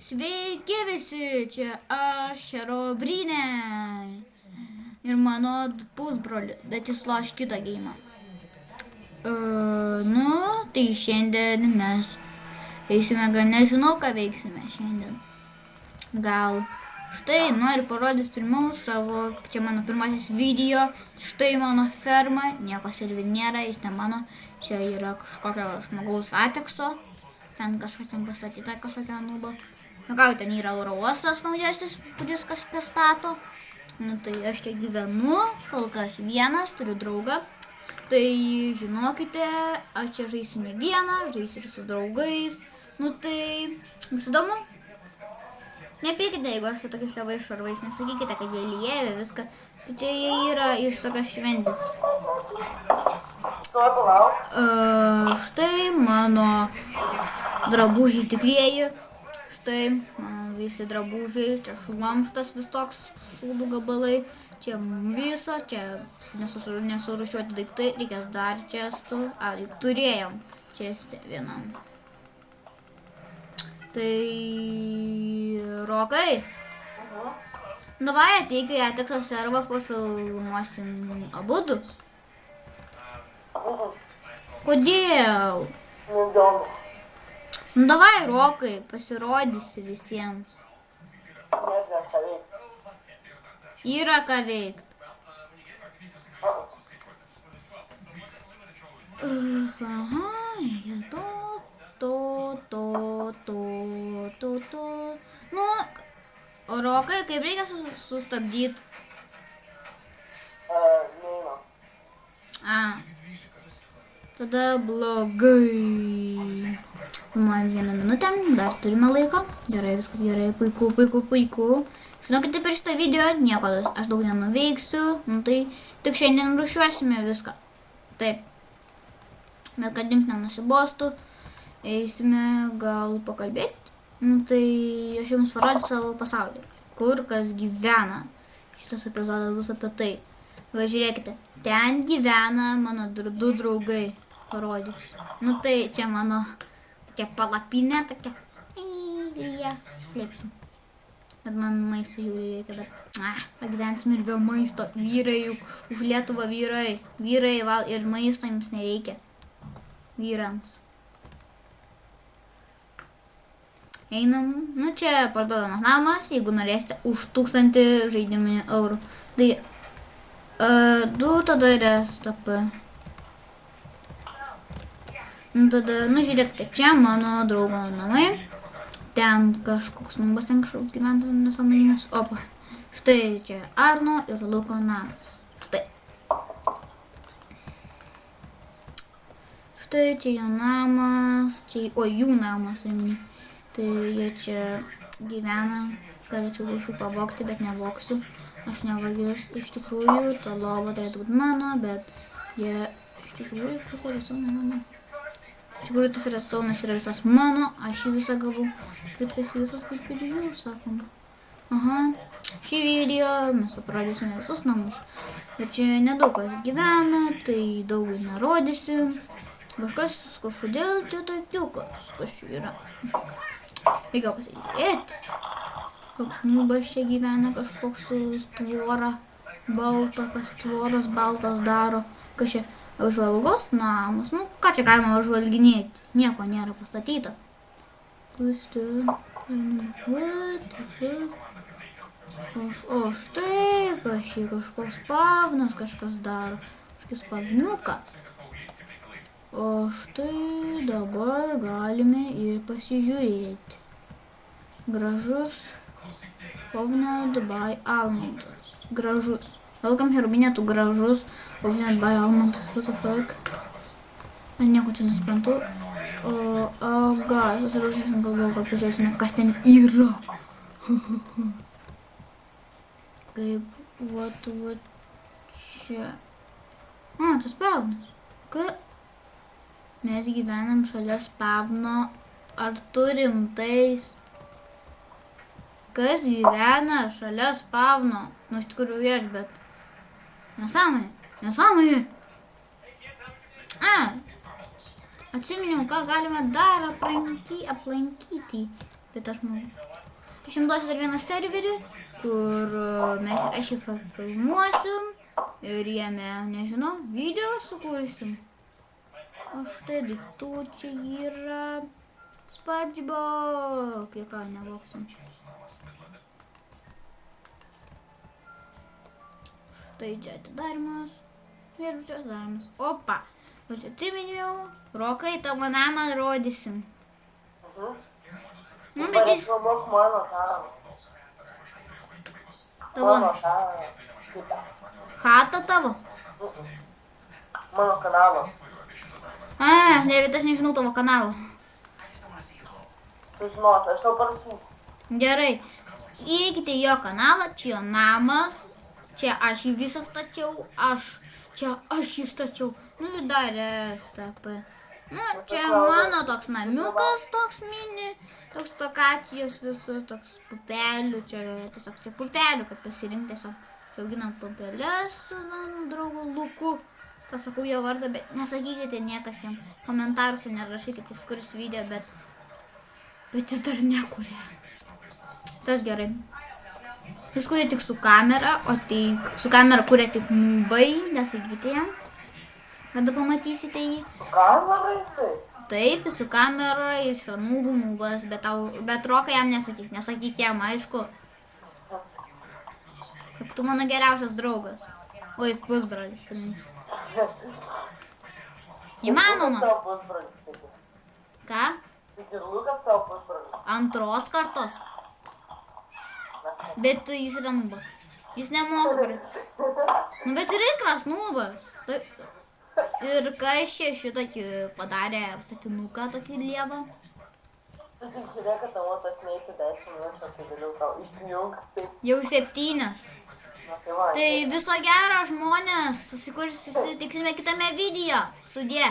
Sveiki visi, čia aš Herobrine ir mano pusbroli, bet jis loš kitą geimą. Tai šiandien mes eisime, gal nežinau, ką veiksime šiandien. Gal štai noriu parodyti pirmiau savo, čia mano pirmasis video, štai mano ferma, nieko servi nėra, jis ne mano, čia yra kažkokio žmogaus atekso, ten kažkas ten pastatyta, kažkokia nubo. Gal ten yra oro uostas naujasis, kuris kažkas stato. Tai aš čia gyvenu, kol kas vienas, turiu draugą. Tai žinokite, aš čia žaisiu ne vieną, žaisiu ir su draugais. Tai bus įdomu. Nepykite, jeigu aš su tokiais lievais šarvais, nesakykite, kad jie lievė viską. Tai čia jie yra iš tokios šventės. Štai mano drabužiai tikrieji. Štai mano visi drabužiai, čia šlamštas vis toks šūdų gabalai, čia viso, čia nesurūšiuoti daiktai, reikės dar čestų, juk turėjom čestį vienam. Tai Rokai, davai ateik į Atekso servą, pafilmuosim abudu. Kodėl? Davai, Rokai, pasirodysi visiems. Yra ką veikt. Aha, reikia to. O Rokai, kaip reikia sustabdyti? Tada blogai. Man 1 minutę, dar turime laiko. Gerai, viskas gerai, puiku. Žinokite, per šitą video nieko aš daug nenuveiksiu. Tai tik šiandien rušiuosime viską. Taip. Bet kad jums nenusibostų, eisime gal pakalbėti. Tai aš jums parodysiu savo pasaulį. Kur kas gyvena. Šitas epizodas bus apie tai. Va, žiūrėkite, ten gyvena mano du draugai. Parodysiu. Tai čia mano tokia palapinė, tokia eilė. Slėpsim. Bet man maisto jų reikia, bet pagyvensim ir be maisto. Vyrai juk, už Lietuvą vyrai. Vyrai val ir maisto jums nereikia. Vyrams. Einam. Čia parduodamas namas, jeigu norėsite už 1000 žaidiminių eurų. Tai tada restap. Tada, žiūrėkite, čia mano draugo namai. Ten kažkoks nubas, ten kažkoks gyventas nesąmoningas. Opa. Štai čia Arno ir Luko namas. Štai čia jo namas. Jų namas. Tai jie čia gyvena. Galėčiau iš jų pavogti, bet nevoksiu. Aš nevagis iš tikrųjų. Ta lova turėtų būti mano, bet jie iš tikrųjų pusė visų mano. Iš tikrųjų, tas redstone'as yra visas mano, aš jį visą gavau. Viskas visas kaip ir jų, sakoma. Šį video mes aprodysime visus namus. Bet čia nedaug kas gyvena, tai daug nerodysiu. Kažkodėl čia tokiukas, kas čia yra. Reikia pasižiūrėti. Koks nubas čia gyvena, kažkoks su tvora balta, kas tvoras baltas daro. Kas čia? Apžvalgos namus. Ką čia galima apžvalginėti? Nieko nėra pastatyta. O štai, kažkoks spavnas kažkas daro. Kažkas spavniuką. O štai dabar galime ir pasižiūrėti. Gražus Owned by Almondas. Gražus. Welcome Herobinė, tu gražus. Owned by Almondas, what the fuck? Aš nieko čia nesprantu. Gal, susirašysim galvoju, kad pažiūrėsime, kas ten yra. Kaip, vat čia. Tas spavnas. Mes gyvenam šalia spavno. Ar turim tais? Kas gyvena šalia spavno? Iš tikrųjų aš, bet nesąmonė. Atsiminiau, ką galime dar aplankyti. Bet aš manau. Aš jums duosiu dar vieną serverį, kur aš jį filmuosim ir jame, nežinau, video sukursim. O štai daiktų čia yra SpongeBob. Ką nevoksim. Štai čia atidarimas. Ir čia atidarimas. Opa. O čia atsiminiau. Rokai, tavo namą rodysim. Nu, bet jis... Tavo... Chata tavo? Mano kanalo. Aš nežinau tavo kanalo. Tu žinosi, aš tau parašysiu. Gerai. Įeikite į jo kanalą, čia jo namas. Čia aš jį visą stačiau. Čia aš jį stačiau. Nu ir dar STP. Nu, čia mano toks namiukas, toks mini. Toks lokacijos visur, toks pupelių. Čia tiesiog čia pupelių, kad pasirinkti tiesiog. Čia auginam pupelės su mano draugu Luku. Pasakau jo vardą, bet nesakykite niekas jam. Komentaruose nerašykite, jis kuris video, bet jis dar nekuria. Tas gerai. Jis kuria tik su kamera, o su kamera kuria tik nubai, nesakykite jam. Kada pamatysite jį? Su kamera jisai? Taip, su kamera, jis yra nubas, bet Rokai jam nesakyk jam, aišku. Kaip tu mano geriausias draugas. Oi, pusbrolis. Įmanoma. Ką? Ir Lukas tavo pusbrolis. Antros kartos. Bet jis yra nubas. Jis nemoka. Nu, bet ir ikras nubas. Ir kas čia šitokį padarė satinuką, tokį lievą? Tu tik žiūrėk, kad tavo tas neįtų 10 minučių, tai galiu tau išjungti. Jau 7. Tai viso gero žmonės, susitiksime kitame video. Sudie.